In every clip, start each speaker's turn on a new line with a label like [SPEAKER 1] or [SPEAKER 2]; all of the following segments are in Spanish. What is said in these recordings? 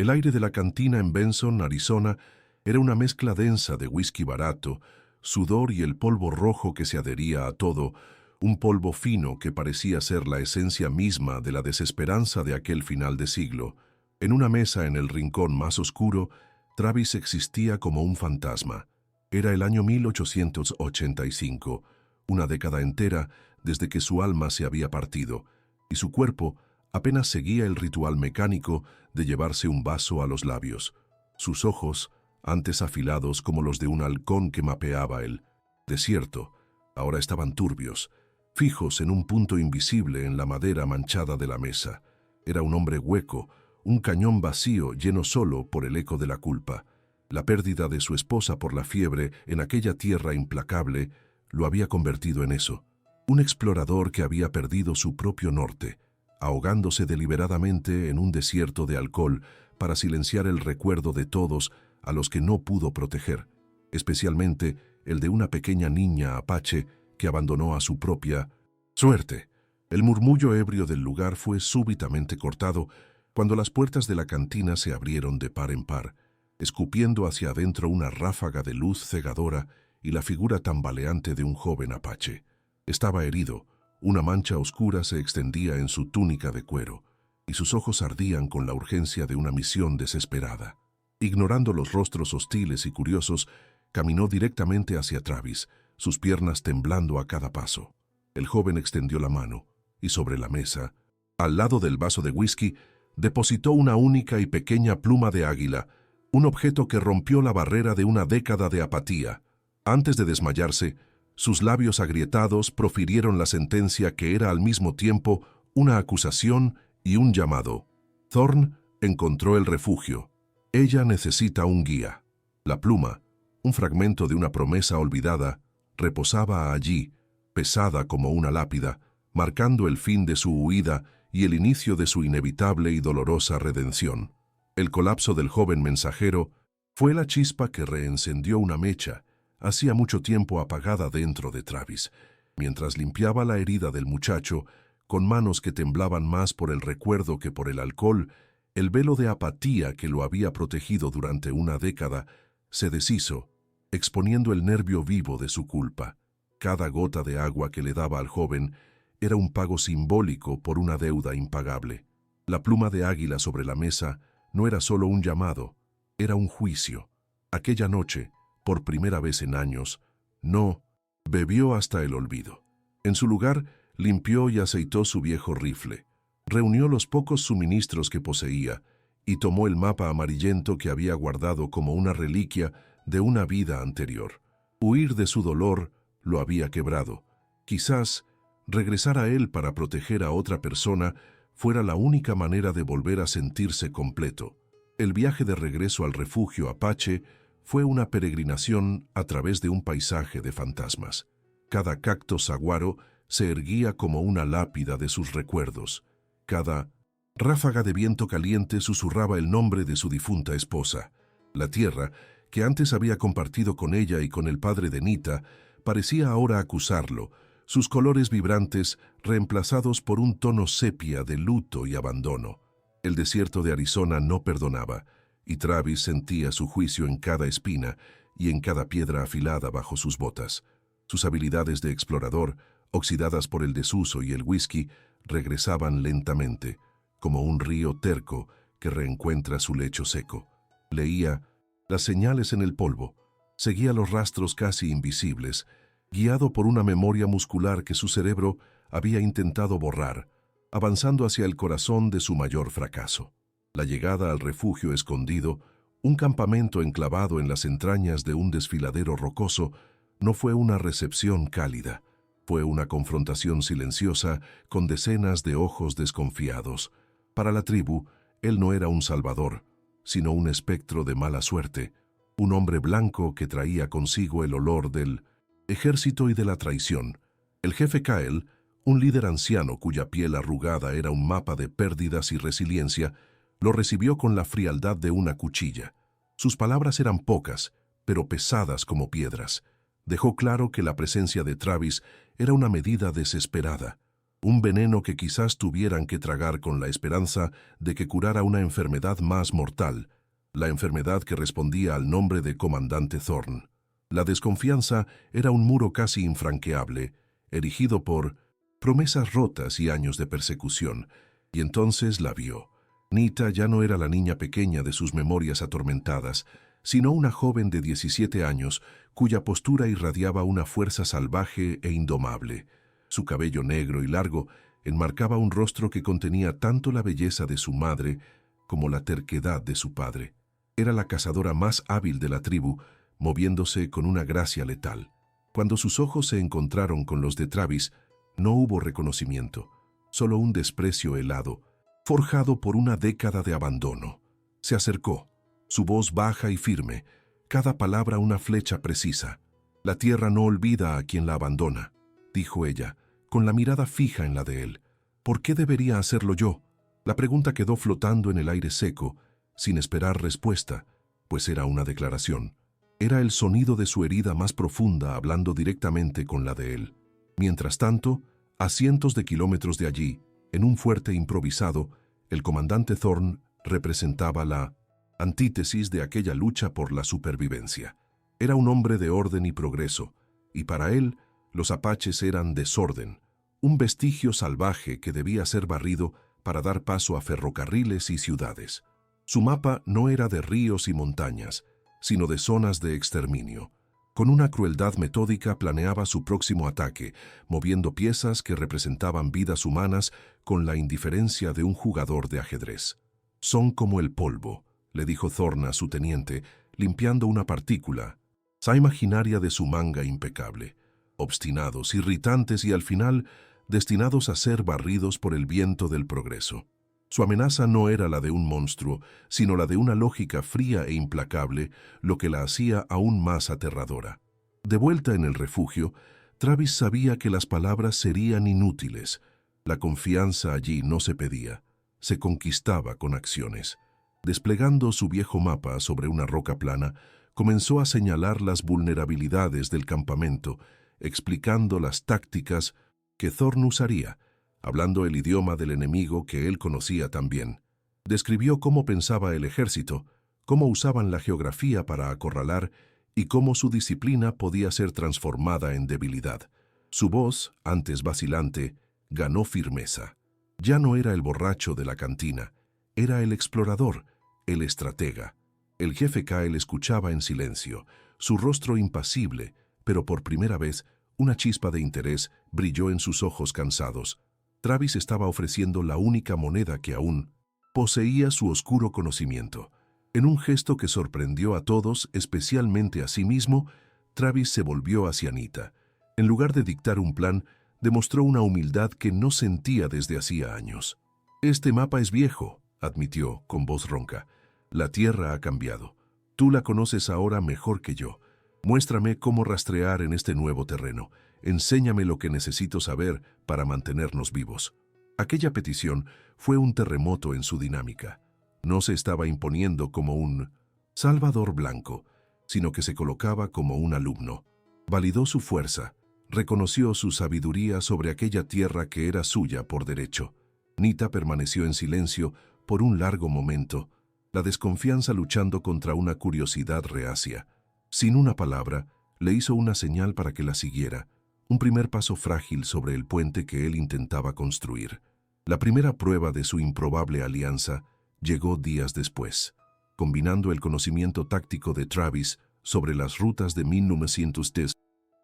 [SPEAKER 1] El aire de la cantina en Benson, Arizona, era una mezcla densa de whisky barato, sudor y el polvo rojo que se adhería a todo, un polvo fino que parecía ser la esencia misma de la desesperanza de aquel final de siglo. En una mesa en el rincón más oscuro, Travis existía como un fantasma. Era el año 1885, una década entera desde que su alma se había partido, y su cuerpo apenas seguía el ritual mecánico de llevarse un vaso a los labios. Sus ojos, antes afilados como los de un halcón que mapeaba el desierto, ahora estaban turbios, fijos en un punto invisible en la madera manchada de la mesa. Era un hombre hueco, un cañón vacío lleno solo por el eco de la culpa. La pérdida de su esposa por la fiebre en aquella tierra implacable lo había convertido en eso. Un explorador que había perdido su propio norte, ahogándose deliberadamente en un desierto de alcohol para silenciar el recuerdo de todos a los que no pudo proteger, especialmente el de una pequeña niña apache que abandonó a su propia suerte. El murmullo ebrio del lugar fue súbitamente cortado cuando las puertas de la cantina se abrieron de par en par, escupiendo hacia adentro una ráfaga de luz cegadora y la figura tambaleante de un joven apache. Estaba herido, una mancha oscura se extendía en su túnica de cuero, y sus ojos ardían con la urgencia de una misión desesperada. Ignorando los rostros hostiles y curiosos, caminó directamente hacia Travis, sus piernas temblando a cada paso. El joven extendió la mano, y sobre la mesa, al lado del vaso de whisky, depositó una única y pequeña pluma de águila, un objeto que rompió la barrera de una década de apatía. Antes de desmayarse, sus labios agrietados profirieron la sentencia que era al mismo tiempo una acusación y un llamado. Thorne encontró el refugio. Ella necesita un guía. La pluma, un fragmento de una promesa olvidada, reposaba allí, pesada como una lápida, marcando el fin de su huida y el inicio de su inevitable y dolorosa redención. El colapso del joven mensajero fue la chispa que reencendió una mecha, hacía mucho tiempo apagada dentro de Travis, mientras limpiaba la herida del muchacho, con manos que temblaban más por el recuerdo que por el alcohol. El velo de apatía que lo había protegido durante una década se deshizo, exponiendo el nervio vivo de su culpa. Cada gota de agua que le daba al joven era un pago simbólico por una deuda impagable. La pluma de águila sobre la mesa no era solo un llamado, era un juicio. Aquella noche, por primera vez en años, no bebió hasta el olvido. En su lugar, limpió y aceitó su viejo rifle. Reunió los pocos suministros que poseía y tomó el mapa amarillento que había guardado como una reliquia de una vida anterior. Huir de su dolor lo había quebrado. Quizás regresar a él para proteger a otra persona fuera la única manera de volver a sentirse completo. El viaje de regreso al refugio Apache fue una peregrinación a través de un paisaje de fantasmas. Cada cacto saguaro se erguía como una lápida de sus recuerdos. Cada ráfaga de viento caliente susurraba el nombre de su difunta esposa. La tierra, que antes había compartido con ella y con el padre de Nita, parecía ahora acusarlo, sus colores vibrantes reemplazados por un tono sepia de luto y abandono. El desierto de Arizona no perdonaba, y Travis sentía su juicio en cada espina y en cada piedra afilada bajo sus botas. Sus habilidades de explorador, oxidadas por el desuso y el whisky, regresaban lentamente, como un río terco que reencuentra su lecho seco. Leía las señales en el polvo, seguía los rastros casi invisibles, guiado por una memoria muscular que su cerebro había intentado borrar, avanzando hacia el corazón de su mayor fracaso. La llegada al refugio escondido, un campamento enclavado en las entrañas de un desfiladero rocoso, no fue una recepción cálida. Fue una confrontación silenciosa con decenas de ojos desconfiados. Para la tribu, él no era un salvador, sino un espectro de mala suerte, un hombre blanco que traía consigo el olor del ejército y de la traición. El jefe Kyle, un líder anciano cuya piel arrugada era un mapa de pérdidas y resiliencia, lo recibió con la frialdad de una cuchilla. Sus palabras eran pocas, pero pesadas como piedras. Dejó claro que la presencia de Travis era una medida desesperada. un veneno que quizás tuvieran que tragar con la esperanza de que curara una enfermedad más mortal, la enfermedad que respondía al nombre de Comandante Thorne. La desconfianza era un muro casi infranqueable, erigido por promesas rotas y años de persecución, y entonces la vio. Nita ya no era la niña pequeña de sus memorias atormentadas, sino una joven de 17 años cuya postura irradiaba una fuerza salvaje e indomable. Su cabello negro y largo enmarcaba un rostro que contenía tanto la belleza de su madre como la terquedad de su padre. Era la cazadora más hábil de la tribu, moviéndose con una gracia letal. Cuando sus ojos se encontraron con los de Travis, no hubo reconocimiento, solo un desprecio helado, forjado por una década de abandono. Se acercó, su voz baja y firme, cada palabra una flecha precisa. «La tierra no olvida a quien la abandona», dijo ella, con la mirada fija en la de él. «¿Por qué debería hacerlo yo?». La pregunta quedó flotando en el aire seco, sin esperar respuesta, pues era una declaración. Era el sonido de su herida más profunda hablando directamente con la de él. Mientras tanto, a cientos de kilómetros de allí, en un fuerte improvisado, el comandante Thorne representaba la antítesis de aquella lucha por la supervivencia. Era un hombre de orden y progreso, y para él los apaches eran desorden, un vestigio salvaje que debía ser barrido para dar paso a ferrocarriles y ciudades. Su mapa no era de ríos y montañas, sino de zonas de exterminio. Con una crueldad metódica planeaba su próximo ataque, moviendo piezas que representaban vidas humanas con la indiferencia de un jugador de ajedrez. «Son como el polvo», le dijo Thorne a su teniente, limpiando una partícula, sa imaginaria de su manga impecable. Obstinados, irritantes y al final destinados a ser barridos por el viento del progreso. Su amenaza no era la de un monstruo, sino la de una lógica fría e implacable, lo que la hacía aún más aterradora. De vuelta en el refugio, Travis sabía que las palabras serían inútiles. La confianza allí no se pedía, se conquistaba con acciones. Desplegando su viejo mapa sobre una roca plana, comenzó a señalar las vulnerabilidades del campamento, explicando las tácticas que Thorne usaría, hablando el idioma del enemigo que él conocía también. Describió cómo pensaba el ejército, cómo usaban la geografía para acorralar y cómo su disciplina podía ser transformada en debilidad. Su voz, antes vacilante, ganó firmeza. Ya no era el borracho de la cantina, era el explorador, el estratega. El jefe Kyle escuchaba en silencio, su rostro impasible, pero por primera vez una chispa de interés brilló en sus ojos cansados. Travis estaba ofreciendo la única moneda que aún poseía su oscuro conocimiento. En un gesto que sorprendió a todos, especialmente a sí mismo, Travis se volvió hacia Nita. En lugar de dictar un plan, demostró una humildad que no sentía desde hacía años. «Este mapa es viejo», admitió con voz ronca. «La tierra ha cambiado. Tú la conoces ahora mejor que yo. Muéstrame cómo rastrear en este nuevo terreno. Enséñame lo que necesito saber para mantenernos vivos». Aquella petición fue un terremoto en su dinámica. No se estaba imponiendo como un salvador blanco, sino que se colocaba como un alumno. Validó su fuerza, reconoció su sabiduría sobre aquella tierra que era suya por derecho. Nita permaneció en silencio por un largo momento, la desconfianza luchando contra una curiosidad reacia. Sin una palabra, le hizo una señal para que la siguiera, un primer paso frágil sobre el puente que él intentaba construir. La primera prueba de su improbable alianza llegó días después. Combinando el conocimiento táctico de Travis sobre las rutas de 1910,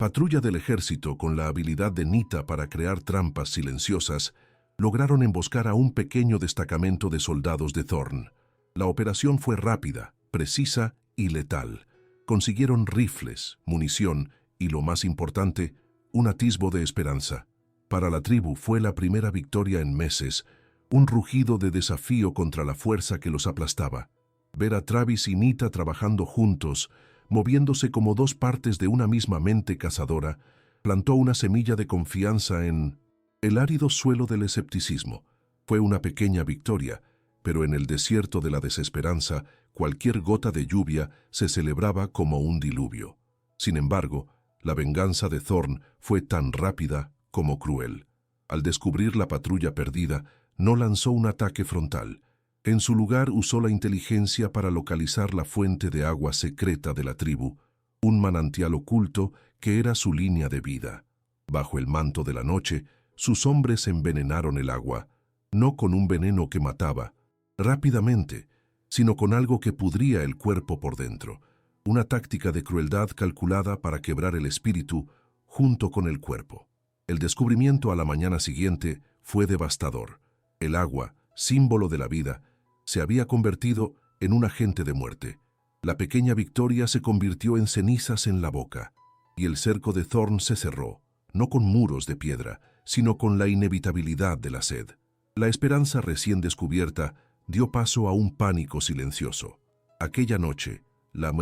[SPEAKER 1] patrulla del ejército con la habilidad de Nita para crear trampas silenciosas, lograron emboscar a un pequeño destacamento de soldados de Thorne. La operación fue rápida, precisa y letal. Consiguieron rifles, munición y, lo más importante, un atisbo de esperanza. Para la tribu fue la primera victoria en meses, un rugido de desafío contra la fuerza que los aplastaba. Ver a Travis y Nita trabajando juntos, moviéndose como dos partes de una misma mente cazadora, plantó una semilla de confianza en el árido suelo del escepticismo. Fue una pequeña victoria, pero en el desierto de la desesperanza, cualquier gota de lluvia se celebraba como un diluvio. Sin embargo, la venganza de Thorne fue tan rápida como cruel. Al descubrir la patrulla perdida, no lanzó un ataque frontal. En su lugar usó la inteligencia para localizar la fuente de agua secreta de la tribu, un manantial oculto que era su línea de vida. Bajo el manto de la noche, sus hombres envenenaron el agua, no con un veneno que mataba rápidamente, sino con algo que pudría el cuerpo por dentro, una táctica de crueldad calculada para quebrar el espíritu junto con el cuerpo. El descubrimiento a la mañana siguiente fue devastador. El agua, símbolo de la vida, se había convertido en un agente de muerte. La pequeña Victoria se convirtió en cenizas en la boca, y el cerco de Thorn se cerró, no con muros de piedra, sino con la inevitabilidad de la sed. La esperanza recién descubierta dio paso a un pánico silencioso. Aquella noche, la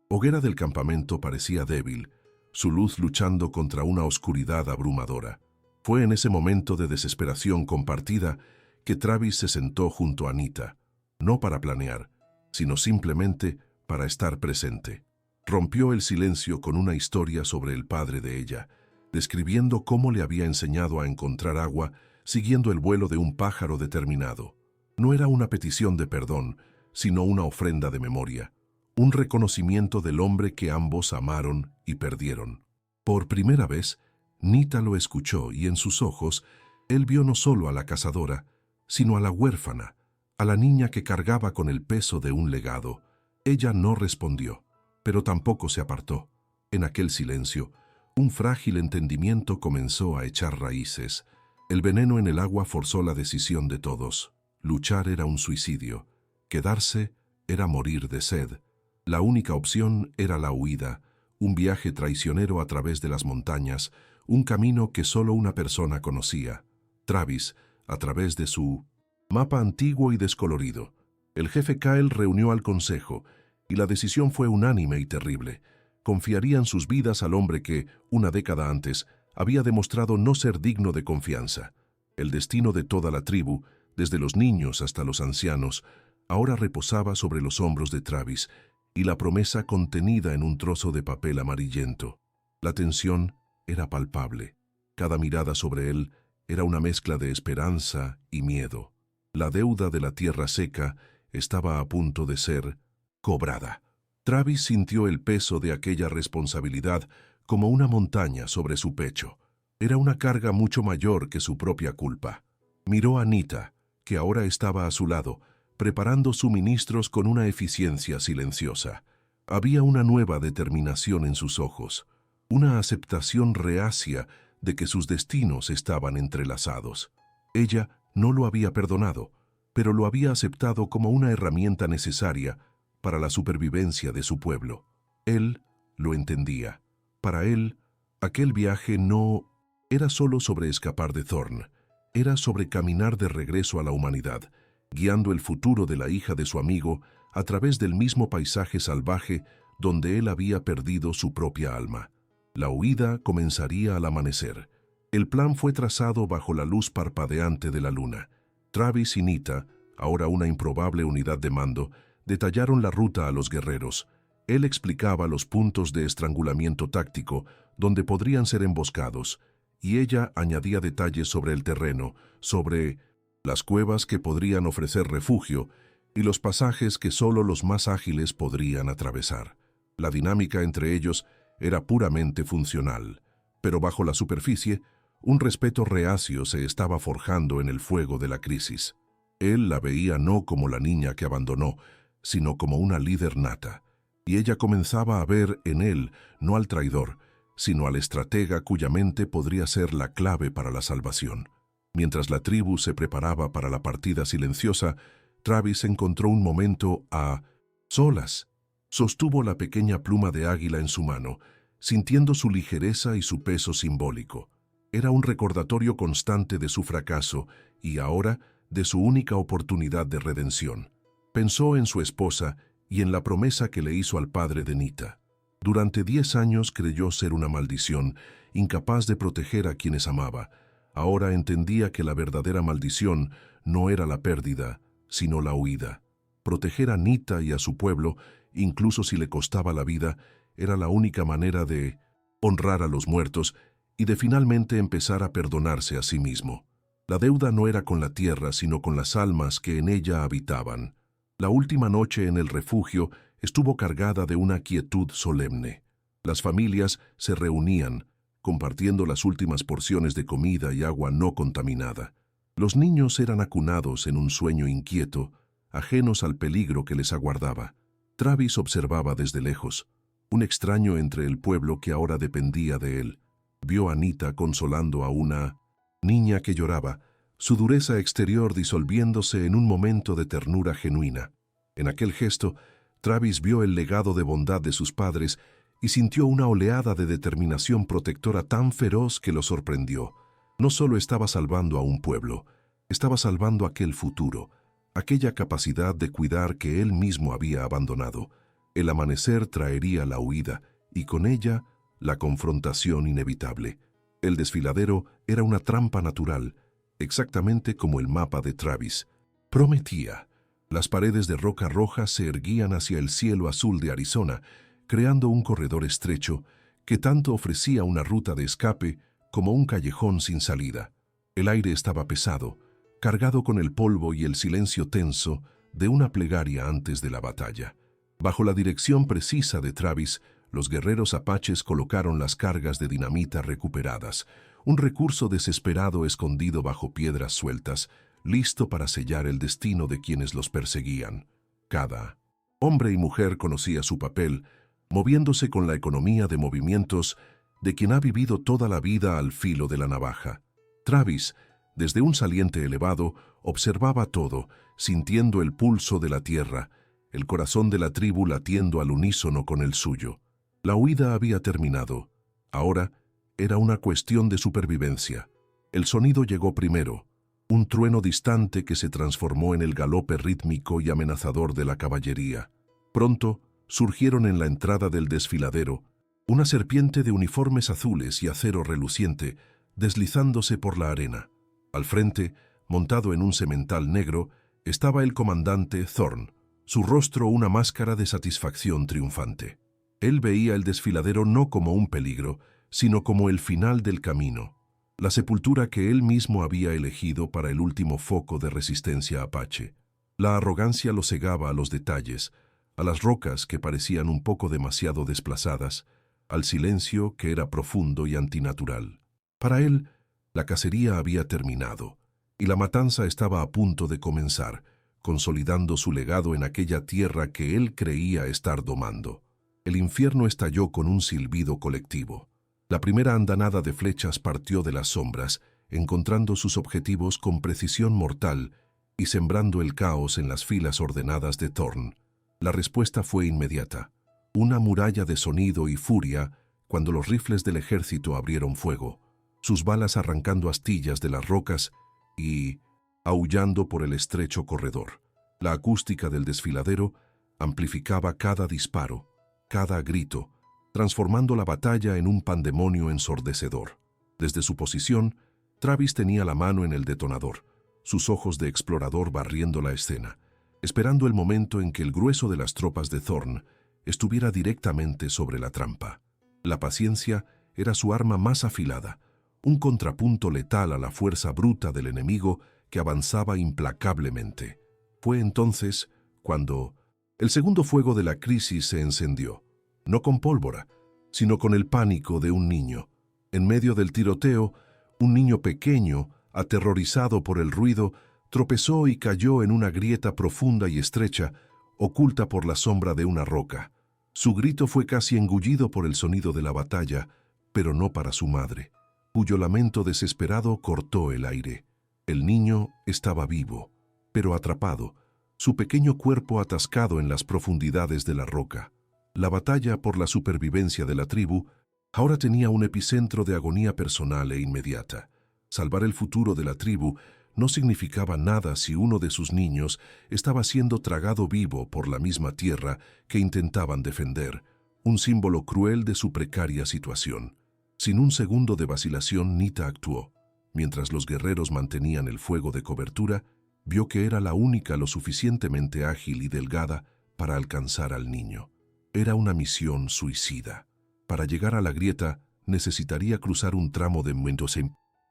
[SPEAKER 1] hoguera del campamento parecía débil, su luz luchando contra una oscuridad abrumadora. Fue en ese momento de desesperación compartida que Travis se sentó junto a Anita, no para planear, sino simplemente para estar presente. Rompió el silencio con una historia sobre el padre de ella, describiendo cómo le había enseñado a encontrar agua siguiendo el vuelo de un pájaro determinado. No era una petición de perdón, sino una ofrenda de memoria, un reconocimiento del hombre que ambos amaron y perdieron. Por primera vez, Nita lo escuchó y en sus ojos él vio no solo a la cazadora, sino a la huérfana, a la niña que cargaba con el peso de un legado. Ella no respondió, pero tampoco se apartó. En aquel silencio, un frágil entendimiento comenzó a echar raíces. El veneno en el agua forzó la decisión de todos. Luchar era un suicidio. Quedarse era morir de sed. La única opción era la huida, un viaje traicionero a través de las montañas, un camino que solo una persona conocía. Travis, a través de su mapa antiguo y descolorido. El jefe Kyle reunió al consejo, y la decisión fue unánime y terrible. Confiarían sus vidas al hombre que, una década antes, había demostrado no ser digno de confianza. El destino de toda la tribu, desde los niños hasta los ancianos, ahora reposaba sobre los hombros de Travis, y la promesa contenida en un trozo de papel amarillento. La tensión era palpable. Cada mirada sobre él era una mezcla de esperanza y miedo. La deuda de la tierra seca estaba a punto de ser cobrada. Travis sintió el peso de aquella responsabilidad como una montaña sobre su pecho. Era una carga mucho mayor que su propia culpa. Miró a Anita, que ahora estaba a su lado, preparando suministros con una eficiencia silenciosa. Había una nueva determinación en sus ojos, una aceptación reacia de que sus destinos estaban entrelazados. Ella no lo había perdonado, pero lo había aceptado como una herramienta necesaria para la supervivencia de su pueblo. Él lo entendía. Para él, aquel viaje no era solo sobre escapar de Thorn, era sobre caminar de regreso a la humanidad, guiando el futuro de la hija de su amigo a través del mismo paisaje salvaje donde él había perdido su propia alma. La huida comenzaría al amanecer. El plan fue trazado bajo la luz parpadeante de la luna. Travis y Nita, ahora una improbable unidad de mando, detallaron la ruta a los guerreros. Él explicaba los puntos de estrangulamiento táctico donde podrían ser emboscados, y ella añadía detalles sobre el terreno, sobre las cuevas que podrían ofrecer refugio y los pasajes que solo los más ágiles podrían atravesar. La dinámica entre ellos era puramente funcional, pero bajo la superficie, un respeto reacio se estaba forjando en el fuego de la crisis. Él la veía no como la niña que abandonó, sino como una líder nata, y ella comenzaba a ver en él no al traidor, sino al estratega cuya mente podría ser la clave para la salvación. Mientras la tribu se preparaba para la partida silenciosa, Travis encontró un momento a solas. Sostuvo la pequeña pluma de águila en su mano, sintiendo su ligereza y su peso simbólico. Era un recordatorio constante de su fracaso y ahora de su única oportunidad de redención. Pensó en su esposa y en la promesa que le hizo al padre de Nita. Durante 10 años creyó ser una maldición, incapaz de proteger a quienes amaba. Ahora entendía que la verdadera maldición no era la pérdida, sino la huida. Proteger a Nita y a su pueblo, incluso si le costaba la vida, era la única manera de honrar a los muertos y de finalmente empezar a perdonarse a sí mismo. La deuda no era con la tierra, sino con las almas que en ella habitaban. La última noche en el refugio estuvo cargada de una quietud solemne. Las familias se reunían, compartiendo las últimas porciones de comida y agua no contaminada. Los niños eran acunados en un sueño inquieto, ajenos al peligro que les aguardaba. Travis observaba desde lejos, un extraño entre el pueblo que ahora dependía de él. Vio a Anita consolando a una niña que lloraba, su dureza exterior disolviéndose en un momento de ternura genuina. En aquel gesto, Travis vio el legado de bondad de sus padres y sintió una oleada de determinación protectora tan feroz que lo sorprendió. No solo estaba salvando a un pueblo, estaba salvando aquel futuro, aquella capacidad de cuidar que él mismo había abandonado. El amanecer traería la huida y con ella la confrontación inevitable. El desfiladero era una trampa natural, exactamente como el mapa de Travis. Prometía. Las paredes de roca roja se erguían hacia el cielo azul de Arizona, creando un corredor estrecho que tanto ofrecía una ruta de escape como un callejón sin salida. El aire estaba pesado, cargado con el polvo y el silencio tenso de una plegaria antes de la batalla. Bajo la dirección precisa de Travis, los guerreros apaches colocaron las cargas de dinamita recuperadas, un recurso desesperado escondido bajo piedras sueltas, listo para sellar el destino de quienes los perseguían. Cada hombre y mujer conocía su papel, moviéndose con la economía de movimientos de quien ha vivido toda la vida al filo de la navaja. Travis, desde un saliente elevado, observaba todo, sintiendo el pulso de la tierra, el corazón de la tribu latiendo al unísono con el suyo. La huida había terminado. Ahora era una cuestión de supervivencia. El sonido llegó primero, un trueno distante que se transformó en el galope rítmico y amenazador de la caballería. Pronto surgieron en la entrada del desfiladero una serpiente de uniformes azules y acero reluciente, deslizándose por la arena. Al frente, montado en un semental negro, estaba el comandante Thorn, su rostro una máscara de satisfacción triunfante. Él veía el desfiladero no como un peligro, sino como el final del camino, la sepultura que él mismo había elegido para el último foco de resistencia apache. La arrogancia lo cegaba a los detalles, a las rocas que parecían un poco demasiado desplazadas, al silencio que era profundo y antinatural. Para él, la cacería había terminado, y la matanza estaba a punto de comenzar, consolidando su legado en aquella tierra que él creía estar domando. El infierno estalló con un silbido colectivo. La primera andanada de flechas partió de las sombras, encontrando sus objetivos con precisión mortal y sembrando el caos en las filas ordenadas de Thorn. La respuesta fue inmediata. Una muralla de sonido y furia cuando los rifles del ejército abrieron fuego, sus balas arrancando astillas de las rocas y aullando por el estrecho corredor. La acústica del desfiladero amplificaba cada disparo, cada grito, transformando la batalla en un pandemonio ensordecedor. Desde su posición, Travis tenía la mano en el detonador, sus ojos de explorador barriendo la escena, esperando el momento en que el grueso de las tropas de Thorn estuviera directamente sobre la trampa. La paciencia era su arma más afilada, un contrapunto letal a la fuerza bruta del enemigo que avanzaba implacablemente. Fue entonces cuando el segundo fuego de la crisis se encendió, no con pólvora, sino con el pánico de un niño. En medio del tiroteo, un niño pequeño, aterrorizado por el ruido, tropezó y cayó en una grieta profunda y estrecha, oculta por la sombra de una roca. Su grito fue casi engullido por el sonido de la batalla, pero no para su madre, cuyo lamento desesperado cortó el aire. El niño estaba vivo, pero atrapado, su pequeño cuerpo atascado en las profundidades de la roca. La batalla por la supervivencia de la tribu ahora tenía un epicentro de agonía personal e inmediata. Salvar el futuro de la tribu no significaba nada si uno de sus niños estaba siendo tragado vivo por la misma tierra que intentaban defender, un símbolo cruel de su precaria situación. Sin un segundo de vacilación, Nita actuó. Mientras los guerreros mantenían el fuego de cobertura, vio que era la única lo suficientemente ágil y delgada para alcanzar al niño. Era una misión suicida. Para llegar a la grieta, necesitaría cruzar un tramo de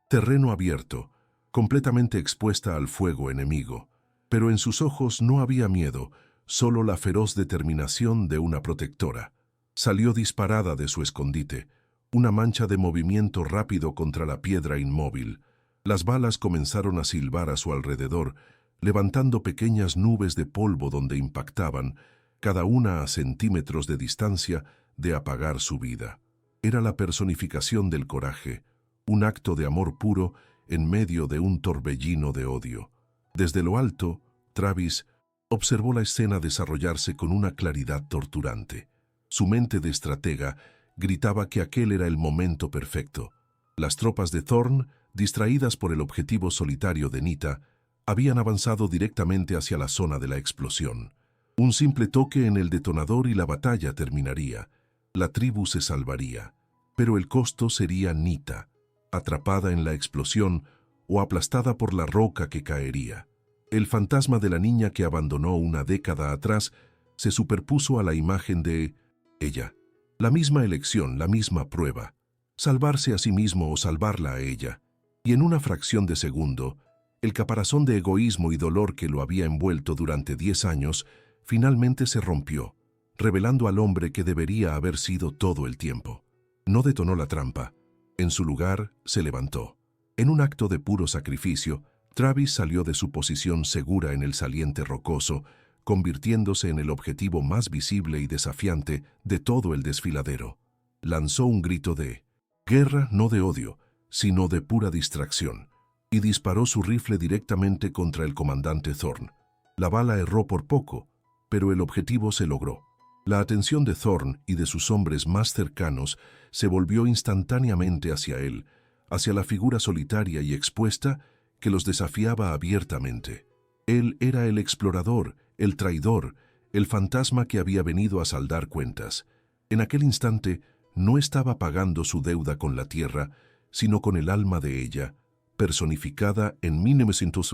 [SPEAKER 1] terreno abierto, completamente expuesta al fuego enemigo. Pero en sus ojos no había miedo, solo la feroz determinación de una protectora. Salió disparada de su escondite, una mancha de movimiento rápido contra la piedra inmóvil. Las balas comenzaron a silbar a su alrededor, levantando pequeñas nubes de polvo donde impactaban, cada una a centímetros de distancia de apagar su vida. Era la personificación del coraje, un acto de amor puro en medio de un torbellino de odio. Desde lo alto, Travis observó la escena desarrollarse con una claridad torturante. Su mente de estratega gritaba que aquel era el momento perfecto. Las tropas de Thorn, distraídas por el objetivo solitario de Nita, habían avanzado directamente hacia la zona de la explosión. Un simple toque en el detonador y la batalla terminaría. La tribu se salvaría, pero el costo sería Nita, atrapada en la explosión o aplastada por la roca que caería. El fantasma de la niña que abandonó una década atrás se superpuso a la imagen de ella. La misma elección, la misma prueba. Salvarse a sí mismo o salvarla a ella. Y en una fracción de segundo, el caparazón de egoísmo y dolor que lo había envuelto durante 10 años finalmente se rompió, revelando al hombre que debería haber sido todo el tiempo. No detonó la trampa. En su lugar, se levantó. En un acto de puro sacrificio, Travis salió de su posición segura en el saliente rocoso, convirtiéndose en el objetivo más visible y desafiante de todo el desfiladero. Lanzó un grito de guerra, no de odio, sino de pura distracción, y disparó su rifle directamente contra el comandante Thorn. La bala erró por poco, pero el objetivo se logró. La atención de Thorn y de sus hombres más cercanos se volvió instantáneamente hacia él, hacia la figura solitaria y expuesta que los desafiaba abiertamente. Él era el explorador, el traidor, el fantasma que había venido a saldar cuentas. En aquel instante no estaba pagando su deuda con la tierra, sino con el alma de ella, personificada en 1900,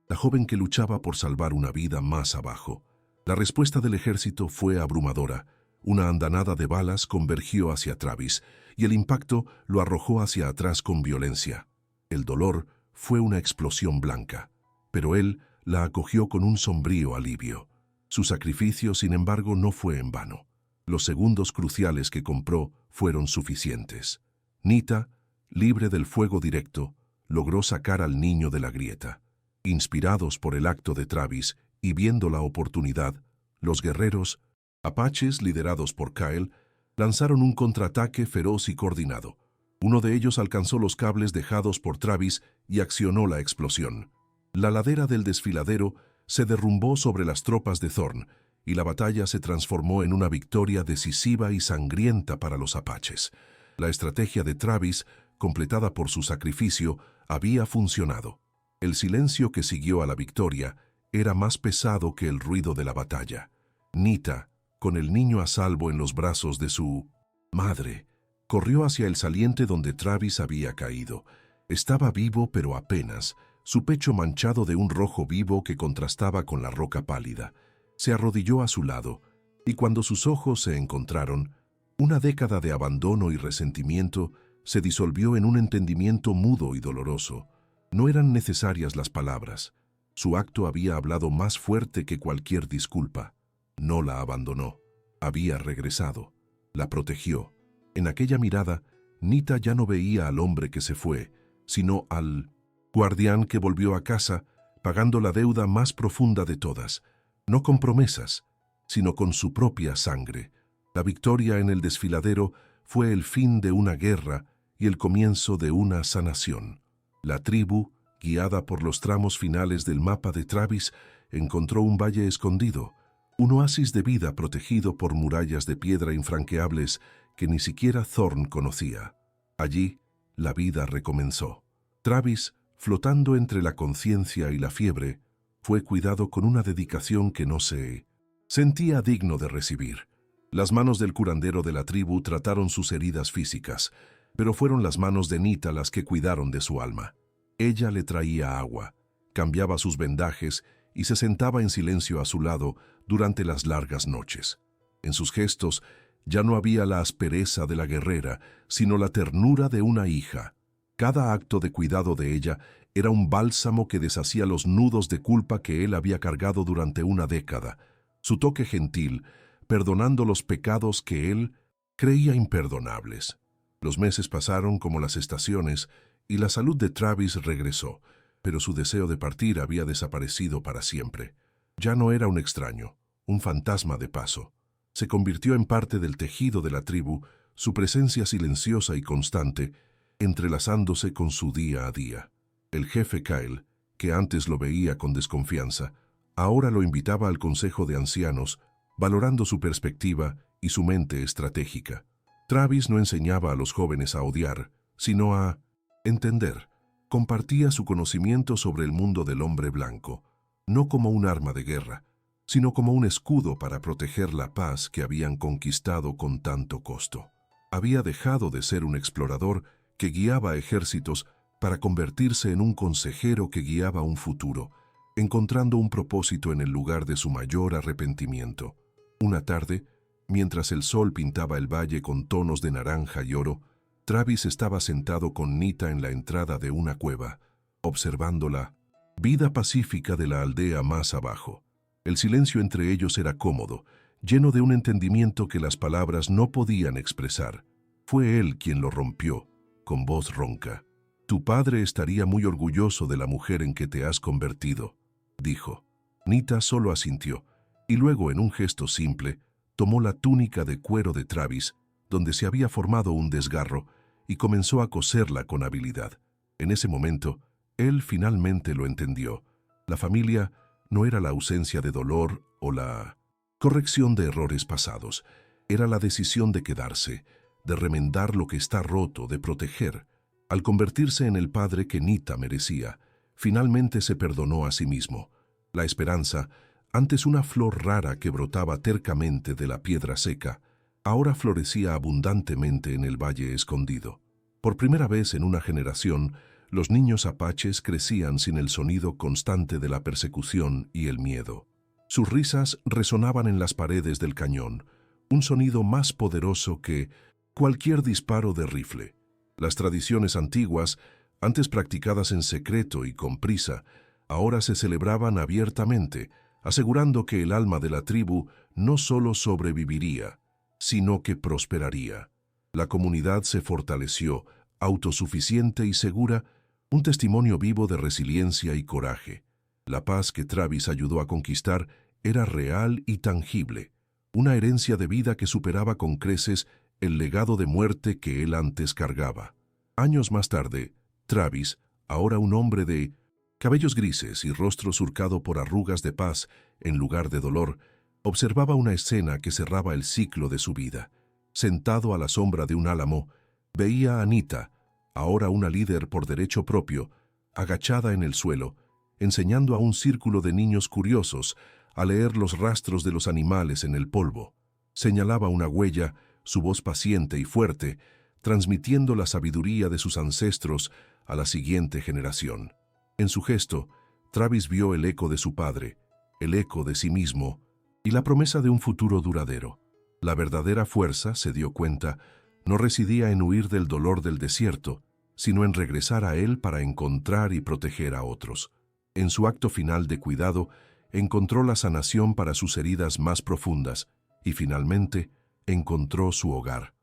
[SPEAKER 1] la joven que luchaba por salvar una vida más abajo. La respuesta del ejército fue abrumadora. Una andanada de balas convergió hacia Travis, y el impacto lo arrojó hacia atrás con violencia. El dolor fue una explosión blanca, pero él la acogió con un sombrío alivio. Su sacrificio, sin embargo, no fue en vano. Los segundos cruciales que compró fueron suficientes. Nita, libre del fuego directo, logró sacar al niño de la grieta. Inspirados por el acto de Travis y viendo la oportunidad, los guerreros, apaches liderados por Kyle, lanzaron un contraataque feroz y coordinado. Uno de ellos alcanzó los cables dejados por Travis y accionó la explosión. La ladera del desfiladero se derrumbó sobre las tropas de Thorn y la batalla se transformó en una victoria decisiva y sangrienta para los apaches. La estrategia de Travis, completada por su sacrificio, había funcionado. El silencio que siguió a la victoria era más pesado que el ruido de la batalla. Nita, con el niño a salvo en los brazos de su madre, corrió hacia el saliente donde Travis había caído. Estaba vivo, pero apenas, su pecho manchado de un rojo vivo que contrastaba con la roca pálida. Se arrodilló a su lado, y cuando sus ojos se encontraron, una década de abandono y resentimiento se disolvió en un entendimiento mudo y doloroso. No eran necesarias las palabras. Su acto había hablado más fuerte que cualquier disculpa. No la abandonó. Había regresado. La protegió. En aquella mirada, Nita ya no veía al hombre que se fue, sino al guardián que volvió a casa, pagando la deuda más profunda de todas, no con promesas, sino con su propia sangre. La victoria en el desfiladero fue el fin de una guerra y el comienzo de una sanación. La tribu, guiada por los tramos finales del mapa de Travis, encontró un valle escondido, un oasis de vida protegido por murallas de piedra infranqueables que ni siquiera Thorn conocía. Allí, la vida recomenzó. Travis, flotando entre la conciencia y la fiebre, fue cuidado con una dedicación que no se sentía digno de recibir. Las manos del curandero de la tribu trataron sus heridas físicas, pero fueron las manos de Nita las que cuidaron de su alma. Ella le traía agua, cambiaba sus vendajes y se sentaba en silencio a su lado durante las largas noches. En sus gestos Ya no había la aspereza de la guerrera, sino la ternura de una hija. Cada acto de cuidado de ella era un bálsamo que deshacía los nudos de culpa que él había cargado durante una década. Su toque gentil, perdonando los pecados que él creía imperdonables. Los meses pasaron como las estaciones y la salud de Travis regresó, pero su deseo de partir había desaparecido para siempre. Ya no era un extraño, un fantasma de paso. Se convirtió en parte del tejido de la tribu, su presencia silenciosa y constante, entrelazándose con su día a día. El jefe Kyle, que antes lo veía con desconfianza, ahora lo invitaba al consejo de ancianos, valorando su perspectiva y su mente estratégica. Travis no enseñaba a los jóvenes a odiar, sino a entender. Compartía su conocimiento sobre el mundo del hombre blanco, no como un arma de guerra, sino como un escudo para proteger la paz que habían conquistado con tanto costo. Había dejado de ser un explorador que guiaba ejércitos para convertirse en un consejero que guiaba un futuro, encontrando un propósito en el lugar de su mayor arrepentimiento. Una tarde, mientras el sol pintaba el valle con tonos de naranja y oro, Travis estaba sentado con Nita en la entrada de una cueva, observando la vida pacífica de la aldea más abajo. El silencio entre ellos era cómodo, lleno de un entendimiento que las palabras no podían expresar. Fue él quien lo rompió, con voz ronca. «Tu padre estaría muy orgulloso de la mujer en que te has convertido», dijo. Nita solo asintió, y luego, en un gesto simple, tomó la túnica de cuero de Travis, donde se había formado un desgarro, y comenzó a coserla con habilidad. En ese momento, él finalmente lo entendió. La familia no era la ausencia de dolor o la corrección de errores pasados. Era la decisión de quedarse, de remendar lo que está roto, de proteger. Al convertirse en el padre que Nita merecía, finalmente se perdonó a sí mismo. La esperanza, antes una flor rara que brotaba tercamente de la piedra seca, ahora florecía abundantemente en el valle escondido. Por primera vez en una generación, los niños apaches crecían sin el sonido constante de la persecución y el miedo. Sus risas resonaban en las paredes del cañón, un sonido más poderoso que cualquier disparo de rifle. Las tradiciones antiguas, antes practicadas en secreto y con prisa, ahora se celebraban abiertamente, asegurando que el alma de la tribu no solo sobreviviría, sino que prosperaría. La comunidad se fortaleció, autosuficiente y segura, un testimonio vivo de resiliencia y coraje. La paz que Travis ayudó a conquistar era real y tangible, una herencia de vida que superaba con creces el legado de muerte que él antes cargaba. Años más tarde, Travis, ahora un hombre de cabellos grises y rostro surcado por arrugas de paz en lugar de dolor, observaba una escena que cerraba el ciclo de su vida. Sentado a la sombra de un álamo, veía a Nita, ahora una líder por derecho propio, agachada en el suelo, enseñando a un círculo de niños curiosos a leer los rastros de los animales en el polvo. Señalaba una huella, su voz paciente y fuerte, transmitiendo la sabiduría de sus ancestros a la siguiente generación. En su gesto, Travis vio el eco de su padre, el eco de sí mismo y la promesa de un futuro duradero. La verdadera fuerza, se dio cuenta, no residía en huir del dolor del desierto, sino en regresar a él para encontrar y proteger a otros. En su acto final de cuidado, encontró la sanación para sus heridas más profundas y finalmente encontró su hogar.